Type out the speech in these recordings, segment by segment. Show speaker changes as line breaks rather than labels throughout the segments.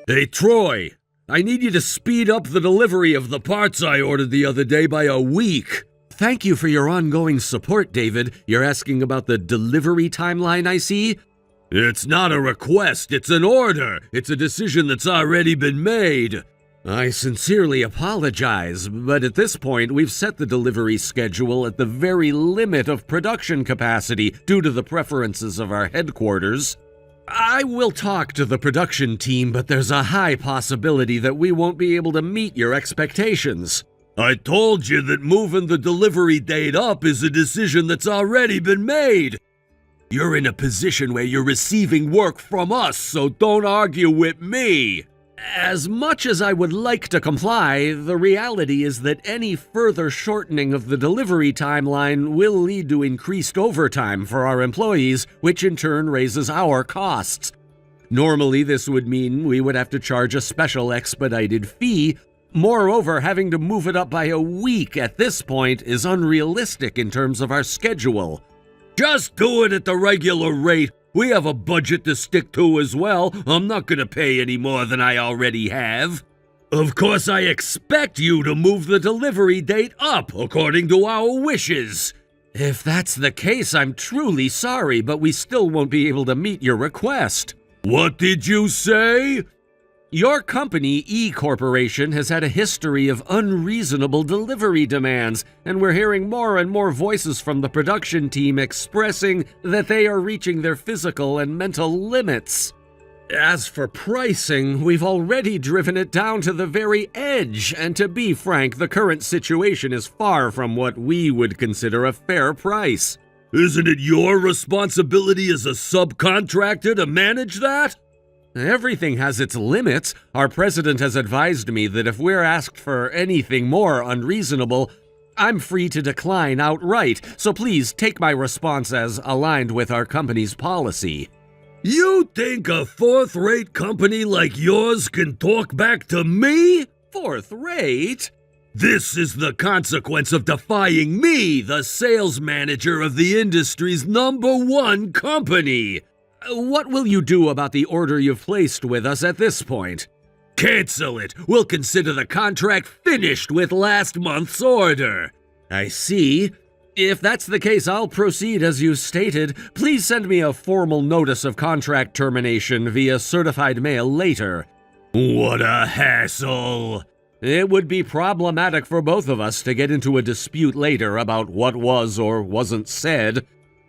Hey, Troy, I need you to speed up the delivery of the parts I ordered the other day by a week. Thank you for your ongoing support, David. You're asking about the delivery timeline, I see? It's not a request, it's an order. It's a decision that's already been made. I sincerely apologize, but at this point, we've set the delivery schedule at the very limit of production capacity due to the preferences of our headquarters. I will talk to the production team, but there's a high possibility that we won't be able to meet your expectations. I told you that moving the delivery date up is a decision that's already been made. You're in a position where you're receiving work from us, so don't argue with me. As much as I would like to comply, the reality is that any further shortening of the delivery timeline will lead to increased overtime for our employees, which in turn raises our costs. Normally, this would mean we would have to charge a special expedited fee. Moreover, having to move it up by a week at this point is unrealistic in terms of our schedule. Just do it at the regular rate. We have a budget to stick to as well. I'm not going to pay any more than I already have. Of course, I expect you to move the delivery date up according to our wishes. If that's the case, I'm truly sorry, but we still won't be able to meet your request. What did you say? Your company, E Corporation, has had a history of unreasonable delivery demands, and we're hearing more and more voices from the production team expressing that they are reaching their physical and mental limits. As for pricing, we've already driven it down to the very edge, and to be frank, the current situation is far from what we would consider a fair price. Isn't it your responsibility as a subcontractor to manage that? Everything has its limits. Our president has advised me that if we're asked for anything more unreasonable, I'm free to decline outright, so please take my response as aligned with our company's policy. You think a fourth-rate company like yours can talk back to me? Fourth-rate? This is the consequence of defying me, the sales manager of the industry's #1 company. What will you do about the order you've placed with us at this point? Cancel it. We'll consider the contract finished with last month's order. I see. If that's the case, I'll proceed as you stated. Please send me a formal notice of contract termination via certified mail later. What a hassle. It would be problematic for both of us to get into a dispute later about what was or wasn't said.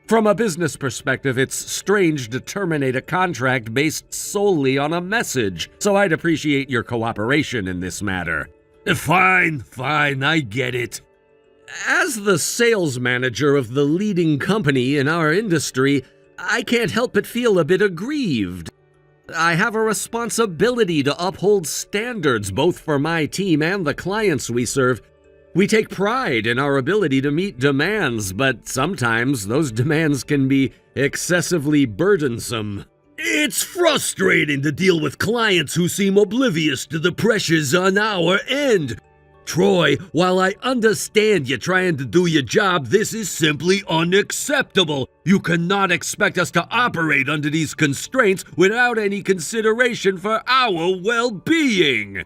From a business perspective, it's strange to terminate a contract based solely on a message, so I'd appreciate your cooperation in this matter. Fine, I get it. As the sales manager of the leading company in our industry, I can't help but feel a bit aggrieved. I have a responsibility to uphold standards both for my team and the clients we serve. We take pride in our ability to meet demands, but sometimes those demands can be excessively burdensome. It's frustrating to deal with clients who seem oblivious to the pressures on our end. Troy, while I understand you're trying to do your job, this is simply unacceptable. You cannot expect us to operate under these constraints without any consideration for our well-being.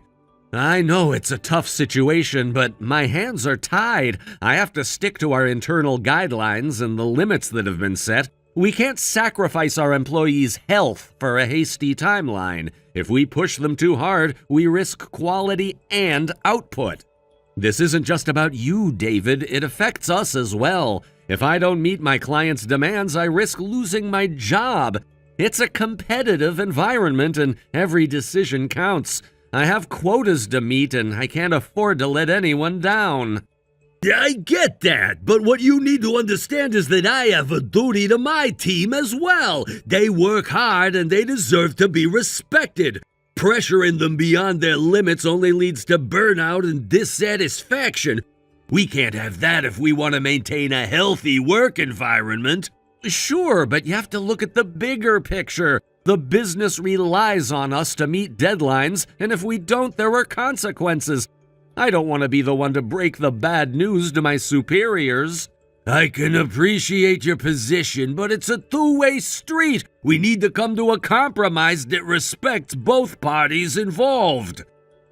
I know it's a tough situation, but my hands are tied. I have to stick to our internal guidelines and the limits that have been set. We can't sacrifice our employees' health for a hasty timeline. If we push them too hard, we risk quality and output. This isn't just about you, David. It affects us as well. If I don't meet my clients' demands, I risk losing my job. It's a competitive environment, and every decision counts. I have quotas to meet, and I can't afford to let anyone down. I get that, but what you need to understand is that I have a duty to my team as well. They work hard, and they deserve to be respected. Pressuring them beyond their limits only leads to burnout and dissatisfaction. We can't have that if we want to maintain a healthy work environment. Sure, but you have to look at the bigger picture. The business relies on us to meet deadlines, and if we don't, there are consequences. I don't want to be the one to break the bad news to my superiors. I can appreciate your position, but it's a two-way street. We need to come to a compromise that respects both parties involved.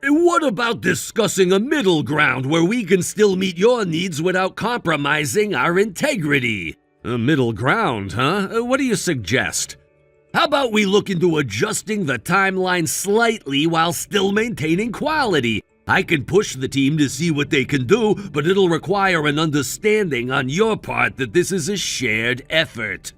And what about discussing a middle ground where we can still meet your needs without compromising our integrity? A middle ground, huh? What do you suggest? How about we look into adjusting the timeline slightly while still maintaining quality? I can push the team to see what they can do, but it'll require an understanding on your part that this is a shared effort.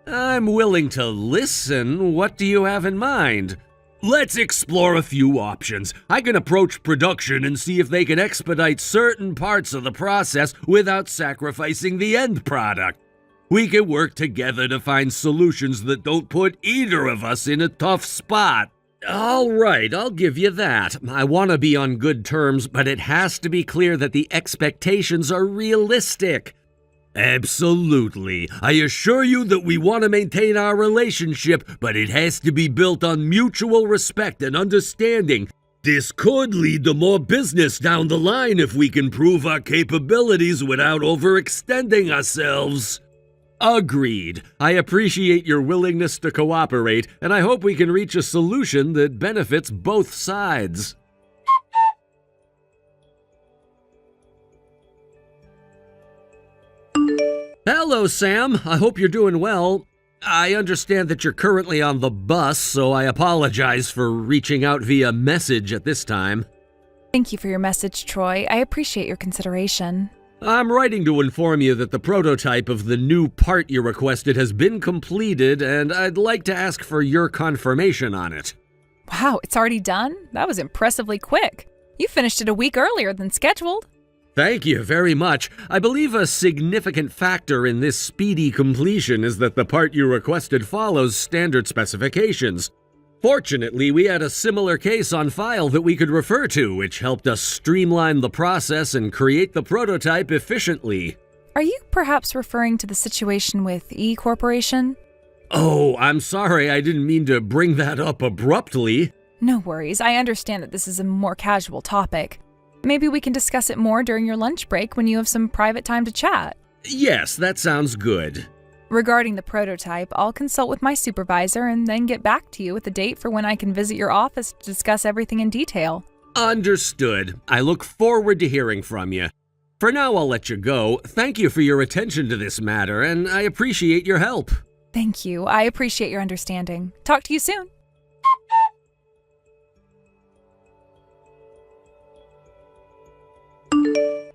I'm willing to listen. What do you have in mind? Let's explore a few options. I can approach production and see if they can expedite certain parts of the process without sacrificing the end product. We can work together to find solutions that don't put either of us in a tough spot. All right, I'll give you that. I want to be on good terms, but it has to be clear that the expectations are realistic. Absolutely. I assure you that we want to maintain our relationship, but it has to be built on mutual respect and understanding. This could lead to more business down the line if we can prove our capabilities without overextending ourselves. Agreed. I appreciate your willingness to cooperate, and I hope we can reach a solution that benefits both sides. Hello, Sam. I hope you're doing well. I understand that you're currently on the bus, so I apologize for reaching out via message at this time.
Thank you for your message, Troy. I appreciate your consideration.
I'm writing to inform you that the prototype of the new part you requested has been completed, and I'd like to ask for your confirmation on it.
Wow, it's already done? That was impressively quick. You finished it a week earlier than scheduled.
Thank you very much. I believe a significant factor in this speedy completion is that the part you requested follows standard specifications. Fortunately, we had a similar case on file that we could refer to, which helped us streamline the process and create the prototype efficiently.
Are you perhaps referring to the situation with E Corporation?
Oh, I'm sorry, I didn't mean to bring that up abruptly.
No worries, I understand that this is a more casual topic. Maybe we can discuss it more during your lunch break when you have some private time to chat.
Yes, that sounds good.
Regarding the prototype, I'll consult with my supervisor and then get back to you with a date for when I can visit your office to discuss everything in detail.
Understood. I look forward to hearing from you. For now, I'll let you go. Thank you for your attention to this matter, and I appreciate your help.
Thank you. I appreciate your understanding. Talk to you soon.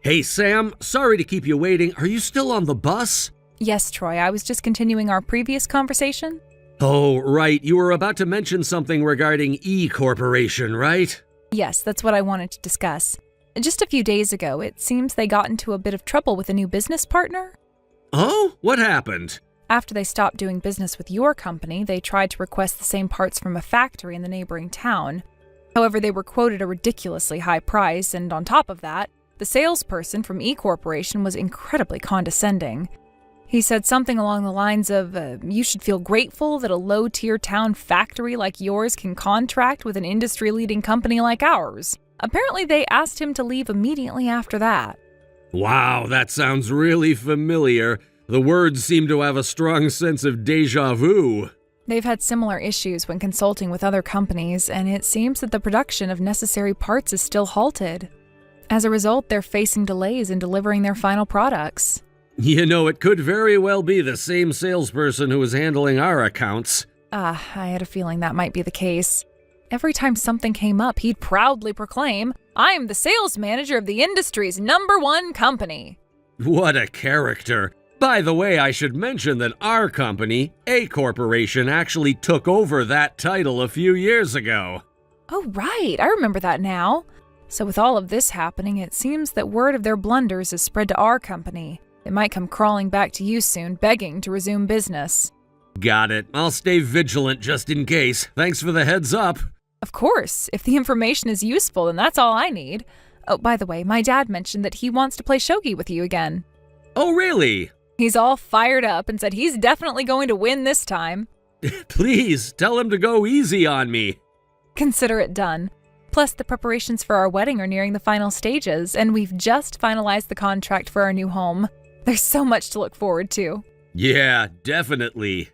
Hey, Sam. Sorry to keep you waiting. Are you still on the bus?
Yes, Troy. I was just continuing our previous conversation.
Oh, right. You were about to mention something regarding E Corporation, right?
Yes, that's what I wanted to discuss. Just a few days ago, it seems they got into a bit of trouble with a new business partner.
Oh? What happened?
After they stopped doing business with your company, they tried to request the same parts from a factory in the neighboring town. However, they were quoted a ridiculously high price, and on top of that, the salesperson from E Corporation was incredibly condescending. He said something along the lines of, you should feel grateful that a low-tier town factory like yours can contract with an industry-leading company like ours. Apparently, they asked him to leave immediately after that.
Wow, that sounds really familiar. The words seem to have a strong sense of déjà vu.
They've had similar issues when consulting with other companies, and it seems that the production of necessary parts is still halted. As a result, they're facing delays in delivering their final products.
You know, it could very well be the same salesperson who is handling our accounts.
I had a feeling that might be the case. Every time something came up, he'd proudly proclaim, "I'm the sales manager of the industry's #1 company."
What a character. By the way, I should mention that our company, A Corporation, actually took over that title a few years ago.
Oh, right. I remember that now. So with all of this happening, it seems that word of their blunders has spread to our company. They might come crawling back to you soon, begging to resume business.
Got it. I'll stay vigilant just in case. Thanks for the heads up.
Of course. If the information is useful, then that's all I need. Oh, by the way, my dad mentioned that he wants to play shogi with you again.
Oh, really?
He's all fired up and said he's definitely going to win this time.
Please, tell him to go easy on me.
Consider it done. Plus, the preparations for our wedding are nearing the final stages, and we've just finalized the contract for our new home. There's so much to look forward to.
Yeah, definitely.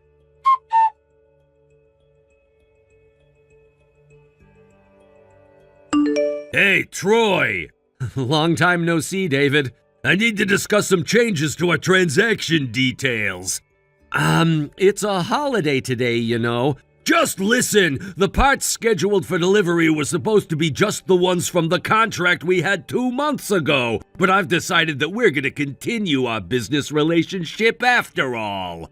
Hey, Troy! Long time no see, David. I need to discuss some changes to our transaction details. It's a holiday today, you know. Just listen! The parts scheduled for delivery were supposed to be just the ones from the contract we had 2 months ago, but I've decided that we're going to continue our business relationship after all.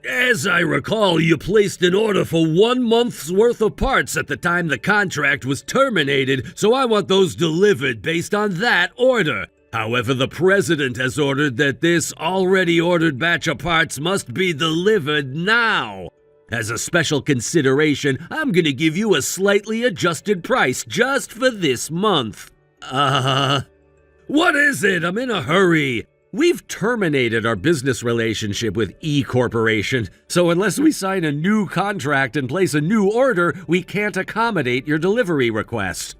As I recall, you placed an order for 1 month's worth of parts at the time the contract was terminated, so I want those delivered based on that order. However, the president has ordered that this already ordered batch of parts must be delivered now. As a special consideration, I'm gonna give you a slightly adjusted price just for this month. What is it? I'm in a hurry. We've terminated our business relationship with E Corporation, so unless we sign a new contract and place a new order, we can't accommodate your delivery request.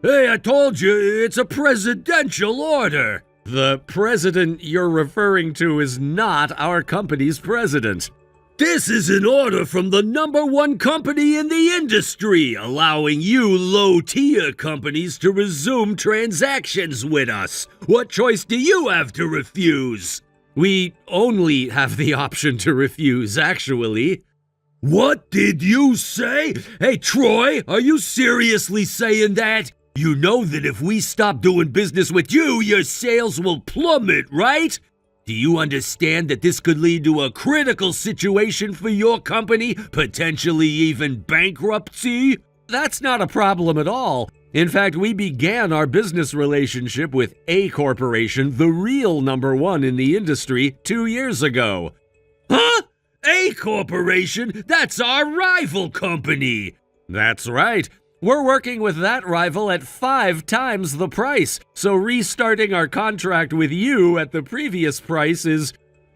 Hey, I told you, it's a presidential order. The president you're referring to is not our company's president. This is an order from the #1 company in the industry, allowing you low-tier companies to resume transactions with us. What choice do you have to refuse? We only have the option to refuse, actually. What did you say? Hey, Troy, are you seriously saying that? You know that if we stop doing business with you, your sales will plummet, right? Do you understand that this could lead to a critical situation for your company, potentially even bankruptcy? That's not a problem at all. In fact, we began our business relationship with A Corporation, the real #1 in the industry, 2 years ago. Huh? A Corporation? That's our rival company. That's right. We're working with that rival at 5 times the price, so restarting our contract with you at the previous price is,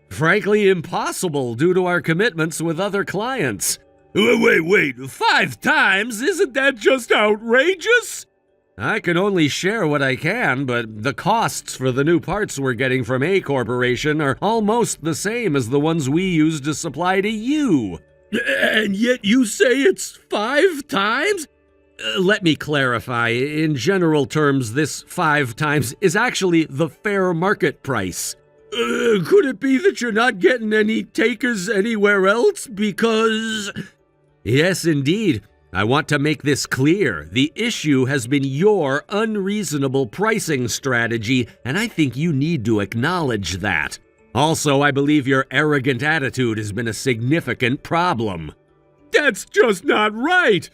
frankly, impossible due to our commitments with other clients. Wait, 5 times? Isn't that just outrageous? I can only share what I can, but the costs for the new parts we're getting from A Corporation are almost the same as the ones we use to supply to you. And yet you say it's 5 times? Let me clarify. In general terms, this 5 times is actually the fair market price. Could it be that you're not getting any takers anywhere else because... Yes, indeed. I want to make this clear. The issue has been your unreasonable pricing strategy, and I think you need to acknowledge that. Also, I believe your arrogant attitude has been a significant problem. That's just not right!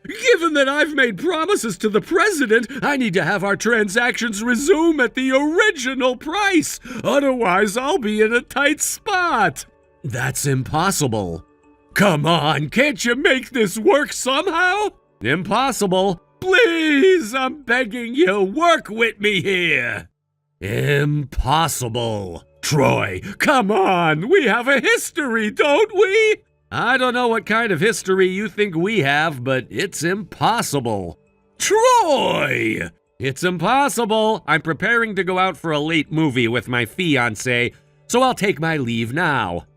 Given that I've made promises to the president, I need to have our transactions resume at the original price. Otherwise, I'll be in a tight spot. That's impossible. Come on, can't you make this work somehow? Impossible. Please, I'm begging you, work with me here. Impossible. Troy, come on, we have a history, don't we? I don't know what kind of history you think we have, but it's impossible. Troy! It's impossible. I'm preparing to go out for a late movie with my fiancé, so I'll take my leave now.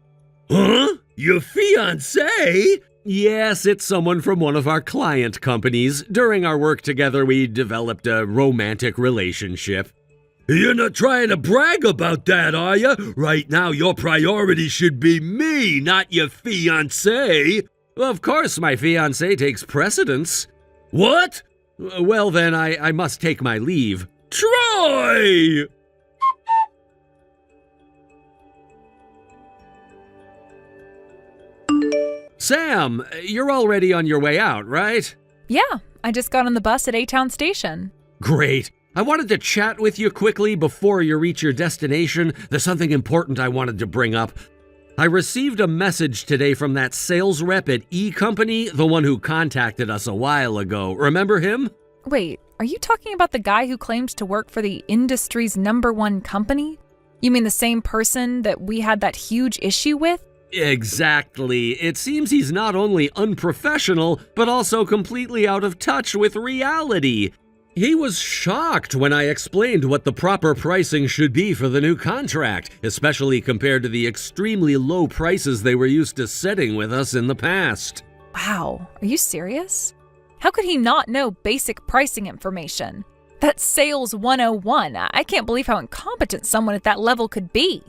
Huh? Your fiancé? Yes, it's someone from one of our client companies. During our work together, we developed a romantic relationship. You're not trying to brag about that, are you? Right now, your priority should be me, not your fiancé. Of course, my fiancé takes precedence. What? Well, then, I must take my leave. Troy! Sam, you're already on your way out, right?
Yeah, I just got on the bus at A-Town Station.
Great. I wanted to chat with you quickly before you reach your destination. There's something important I wanted to bring up. I received a message today from that sales rep at E Company, the one who contacted us a while ago. Remember him?
Wait, are you talking about the guy who claims to work for the industry's #1 company? You mean the same person that we had that huge issue with?
Exactly. It seems he's not only unprofessional, but also completely out of touch with reality. He was shocked when I explained what the proper pricing should be for the new contract, especially compared to the extremely low prices they were used to setting with us in the past.
Wow, are you serious? How could he not know basic pricing information? That's sales 101. I can't believe how incompetent someone at that level could be.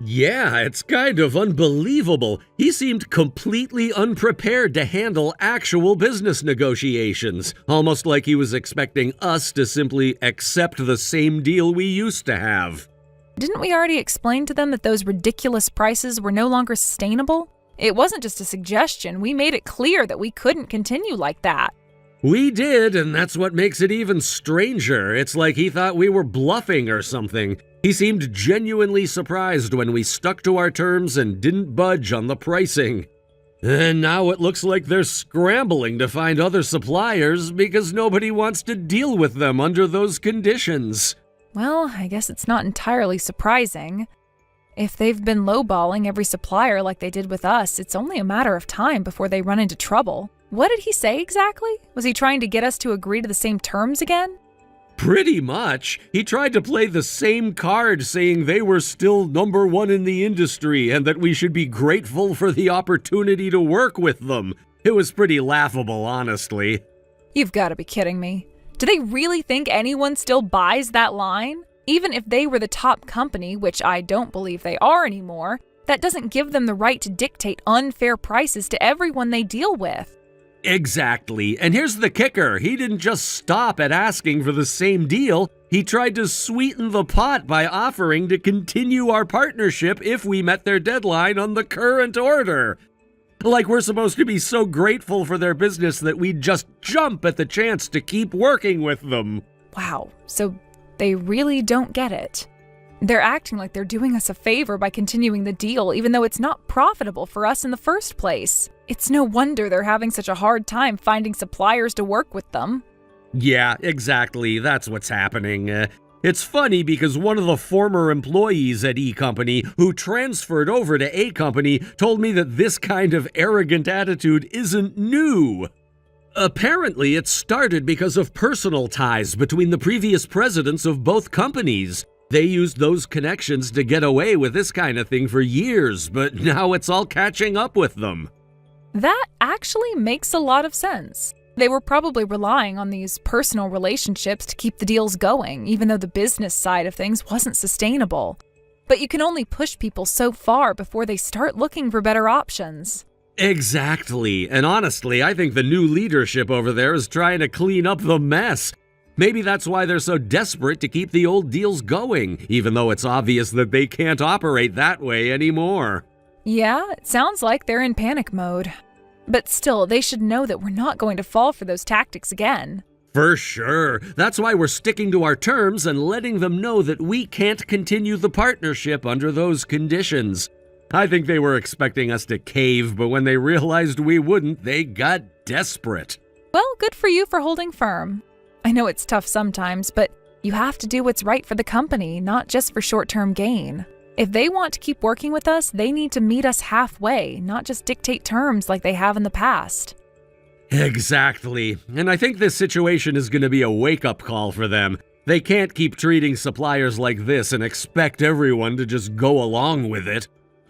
Yeah, it's kind of unbelievable. He seemed completely unprepared to handle actual business negotiations, almost like he was expecting us to simply accept the same deal we used to have.
Didn't we already explain to them that those ridiculous prices were no longer sustainable? It wasn't just a suggestion. We made it clear that we couldn't continue like that.
We did, and that's what makes it even stranger. It's like he thought we were bluffing or something. He seemed genuinely surprised when we stuck to our terms and didn't budge on the pricing. And now it looks like they're scrambling to find other suppliers because nobody wants to deal with them under those conditions.
Well, I guess it's not entirely surprising. If they've been lowballing every supplier like they did with us, it's only a matter of time before they run into trouble. What did he say exactly? Was he trying to get us to agree to the same terms again?
Pretty much. He tried to play the same card, saying they were still number one in the industry and that we should be grateful for the opportunity to work with them. It was pretty laughable, honestly.
You've got to be kidding me. Do they really think anyone still buys that line? Even if they were the top company, which I don't believe they are anymore, that doesn't give them the right to dictate unfair prices to everyone they deal with.
Exactly. And here's the kicker. He didn't just stop at asking for the same deal. He tried to sweeten the pot by offering to continue our partnership if we met their deadline on the current order. Like we're supposed to be so grateful for their business that we'd just jump at the chance to keep working with them.
Wow, so they really don't get it. They're acting like they're doing us a favor by continuing the deal, even though it's not profitable for us in the first place. It's no wonder they're having such a hard time finding suppliers to work with them.
Yeah, exactly. That's what's happening. It's funny because one of the former employees at E Company who transferred over to A Company told me that this kind of arrogant attitude isn't new. Apparently, it started because of personal ties between the previous presidents of both companies. They used those connections to get away with this kind of thing for years, but now it's all catching up with them.
That actually makes a lot of sense. They were probably relying on these personal relationships to keep the deals going, even though the business side of things wasn't sustainable. But you can only push people so far before they start looking for better options.
Exactly. And honestly, I think the new leadership over there is trying to clean up the mess. Maybe that's why they're so desperate to keep the old deals going, even though it's obvious that they can't operate that way anymore.
Yeah, it sounds like they're in panic mode. But still, they should know that we're not going to fall for those tactics again.
For sure. That's why we're sticking to our terms and letting them know that we can't continue the partnership under those conditions. I think they were expecting us to cave, but when they realized we wouldn't, they got desperate.
Well, good for you for holding firm. I know it's tough sometimes, but you have to do what's right for the company, not just for short-term gain. If they want to keep working with us, they need to meet us halfway, not just dictate terms like they have in the past.
Exactly. And I think this situation is going to be a wake-up call for them. They can't keep treating suppliers like this and expect everyone to just go along with it.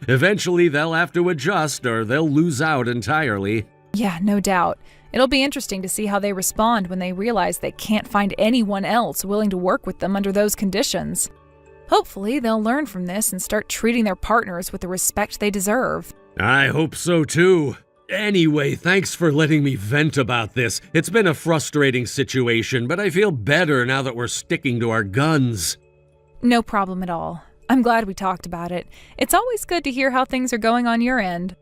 Eventually, they'll have to adjust or they'll lose out entirely.
Yeah, no doubt. It'll be interesting to see how they respond when they realize they can't find anyone else willing to work with them under those conditions. Hopefully, they'll learn from this and start treating their partners with the respect they deserve.
I hope so too. Anyway, thanks for letting me vent about this. It's been a frustrating situation, but I feel better now that we're sticking to our guns.
No problem at all. I'm glad we talked about it. It's always good to hear how things are going on your end.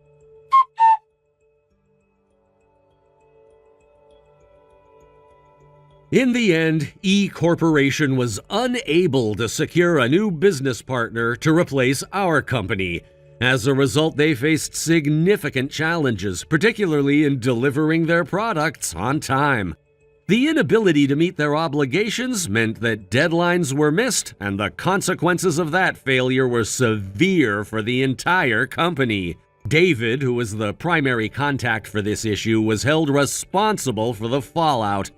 In the end, E Corporation was unable to secure a new business partner to replace our company. As a result, they faced significant challenges, particularly in delivering their products on time. The inability to meet their obligations meant that deadlines were missed, and the consequences of that failure were severe for the entire company. David, who was the primary contact for this issue, was held responsible for the fallout.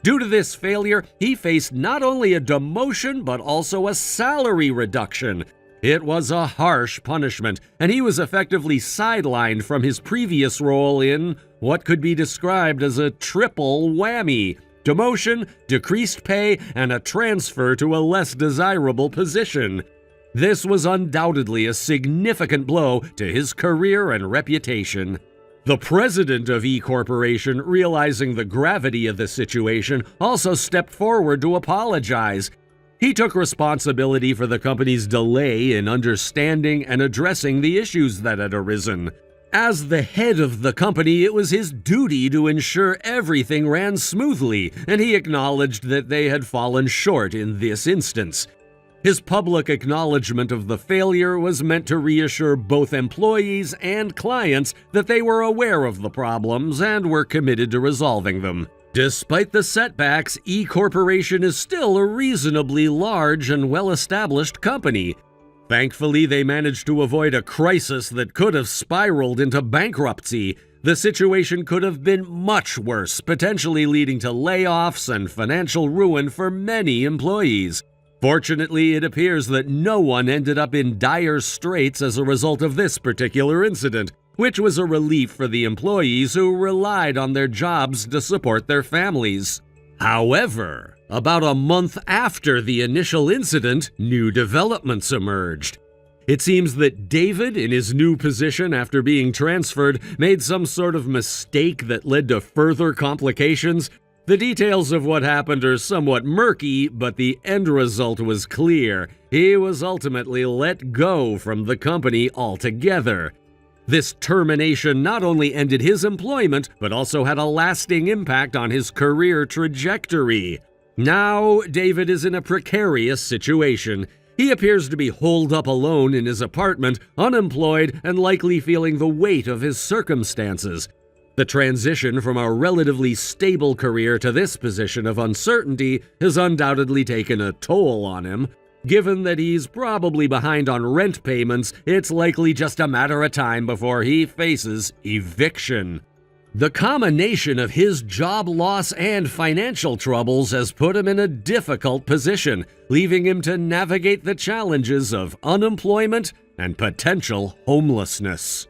Due to this failure, he faced not only a demotion but also a salary reduction. It was a harsh punishment, and he was effectively sidelined from his previous role in what could be described as a triple whammy: demotion, decreased pay, and a transfer to a less desirable position. This was undoubtedly a significant blow to his career and reputation. The president of E Corporation, realizing the gravity of the situation, also stepped forward to apologize. He took responsibility for the company's delay in understanding and addressing the issues that had arisen. As the head of the company, it was his duty to ensure everything ran smoothly, and he acknowledged that they had fallen short in this instance. His public acknowledgement of the failure was meant to reassure both employees and clients that they were aware of the problems and were committed to resolving them. Despite the setbacks, E Corporation is still a reasonably large and well-established company. Thankfully, they managed to avoid a crisis that could have spiraled into bankruptcy. The situation could have been much worse, potentially leading to layoffs and financial ruin for many employees. Fortunately, it appears that no one ended up in dire straits as a result of this particular incident, which was a relief for the employees who relied on their jobs to support their families. However, about a month after the initial incident, new developments emerged. It seems that David, in his new position after being transferred, made some sort of mistake that led to further complications. The details of what happened are somewhat murky, but the end result was clear. He was ultimately let go from the company altogether. This termination not only ended his employment, but also had a lasting impact on his career trajectory. Now, David is in a precarious situation. He appears to be holed up alone in his apartment, unemployed, and likely feeling the weight of his circumstances. The transition from a relatively stable career to this position of uncertainty has undoubtedly taken a toll on him. Given that he's probably behind on rent payments, it's likely just a matter of time before he faces eviction. The combination of his job loss and financial troubles has put him in a difficult position, leaving him to navigate the challenges of unemployment and potential homelessness.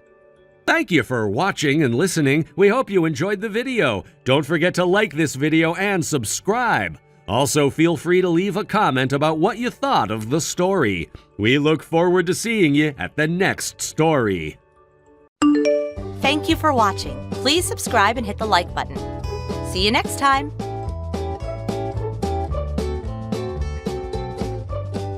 Thank you for watching and listening. We hope you enjoyed the video. Don't forget to like this video and subscribe. Also, feel free to leave a comment about what you thought of the story. We look forward to seeing you at the next story.
Thank you for watching. Please subscribe and hit the like button. See you next time.